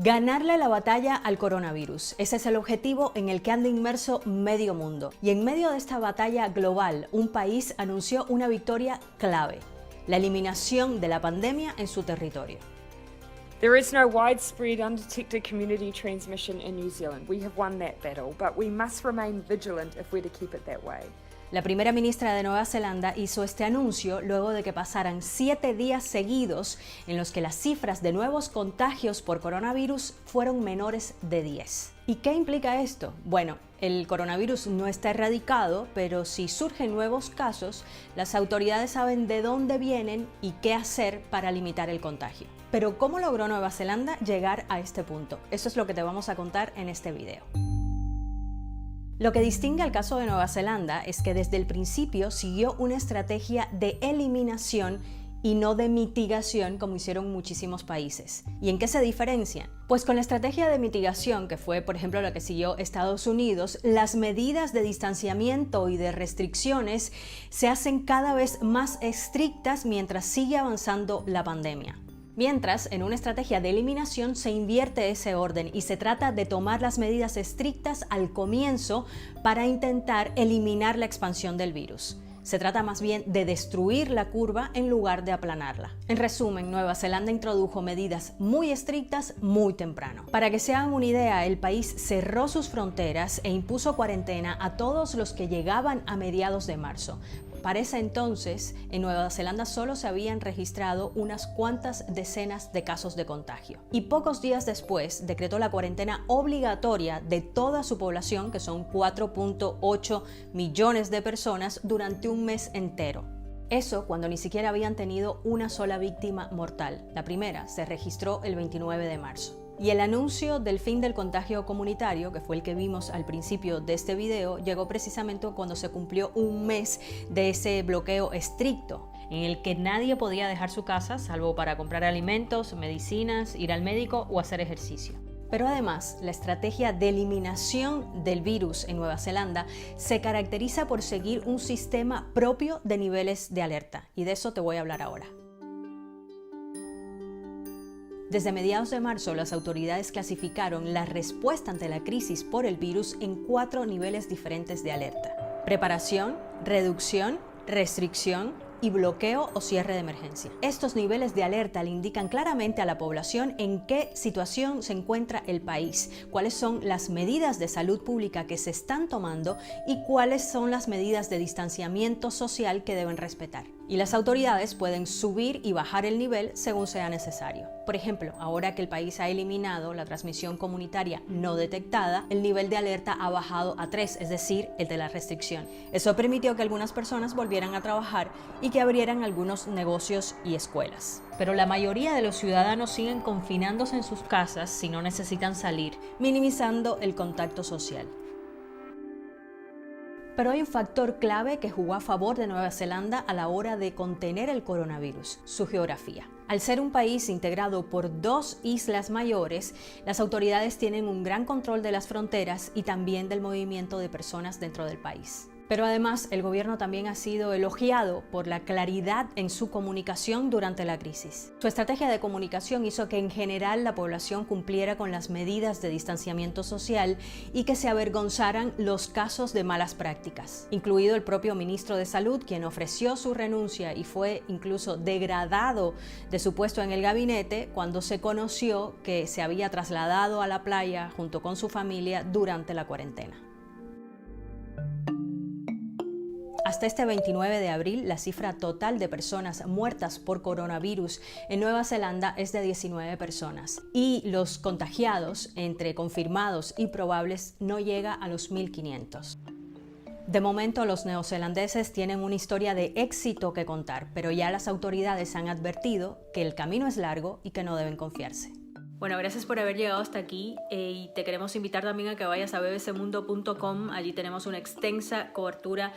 Ganarle la batalla al coronavirus. Ese es el objetivo en el que anda inmerso medio mundo. Y en medio de esta batalla global, un país anunció una victoria clave: la eliminación de la pandemia en su territorio. There is no widespread undetected community transmission in New Zealand. We have won that battle, but we must remain vigilant if we're to keep it that way. La primera ministra de Nueva Zelanda hizo este anuncio luego de que pasaran 7 días seguidos en los que las cifras de nuevos contagios por coronavirus fueron menores de 10. ¿Y qué implica esto? Bueno, el coronavirus no está erradicado, pero si surgen nuevos casos, las autoridades saben de dónde vienen y qué hacer para limitar el contagio. Pero ¿cómo logró Nueva Zelanda llegar a este punto? Eso es lo que te vamos a contar en este video. Lo que distingue al caso de Nueva Zelanda es que desde el principio siguió una estrategia de eliminación y no de mitigación como hicieron muchísimos países. ¿Y en qué se diferencian? Pues con la estrategia de mitigación, que fue por ejemplo la que siguió Estados Unidos, las medidas de distanciamiento y de restricciones se hacen cada vez más estrictas mientras sigue avanzando la pandemia. Mientras, en una estrategia de eliminación se invierte ese orden y se trata de tomar las medidas estrictas al comienzo para intentar eliminar la expansión del virus. Se trata más bien de destruir la curva en lugar de aplanarla. En resumen, Nueva Zelanda introdujo medidas muy estrictas muy temprano. Para que se hagan una idea, el país cerró sus fronteras e impuso cuarentena a todos los que llegaban a mediados de marzo. Para ese entonces, en Nueva Zelanda solo se habían registrado unas cuantas decenas de casos de contagio. Y pocos días después decretó la cuarentena obligatoria de toda su población, que son 4.8 millones de personas, durante un mes entero. Eso cuando ni siquiera habían tenido una sola víctima mortal. La primera se registró el 29 de marzo. Y el anuncio del fin del contagio comunitario, que fue el que vimos al principio de este video, llegó precisamente cuando se cumplió un mes de ese bloqueo estricto, en el que nadie podía dejar su casa salvo para comprar alimentos, medicinas, ir al médico o hacer ejercicio. Pero además, la estrategia de eliminación del virus en Nueva Zelanda se caracteriza por seguir un sistema propio de niveles de alerta, y de eso te voy a hablar ahora. Desde mediados de marzo, las autoridades clasificaron la respuesta ante la crisis por el virus en 4 niveles diferentes de alerta: preparación, reducción, restricción y bloqueo o cierre de emergencia. Estos niveles de alerta le indican claramente a la población en qué situación se encuentra el país, cuáles son las medidas de salud pública que se están tomando y cuáles son las medidas de distanciamiento social que deben respetar. Y las autoridades pueden subir y bajar el nivel según sea necesario. Por ejemplo, ahora que el país ha eliminado la transmisión comunitaria no detectada, el nivel de alerta ha bajado a 3, es decir, el de la restricción. Eso permitió que algunas personas volvieran a trabajar y que abrieran algunos negocios y escuelas. Pero la mayoría de los ciudadanos siguen confinándose en sus casas si no necesitan salir, minimizando el contacto social. Pero hay un factor clave que jugó a favor de Nueva Zelanda a la hora de contener el coronavirus: su geografía. Al ser un país integrado por 2 islas mayores, las autoridades tienen un gran control de las fronteras y también del movimiento de personas dentro del país. Pero además, el gobierno también ha sido elogiado por la claridad en su comunicación durante la crisis. Su estrategia de comunicación hizo que en general la población cumpliera con las medidas de distanciamiento social y que se avergonzaran los casos de malas prácticas, incluido el propio ministro de Salud, quien ofreció su renuncia y fue incluso degradado de su puesto en el gabinete cuando se conoció que se había trasladado a la playa junto con su familia durante la cuarentena. Hasta este 29 de abril, la cifra total de personas muertas por coronavirus en Nueva Zelanda es de 19 personas y los contagiados, entre confirmados y probables, no llega a los 1.500. De momento, los neozelandeses tienen una historia de éxito que contar, pero ya las autoridades han advertido que el camino es largo y que no deben confiarse. Bueno, gracias por haber llegado hasta aquí y te queremos invitar también a que vayas a bbcmundo.com. Allí tenemos una extensa cobertura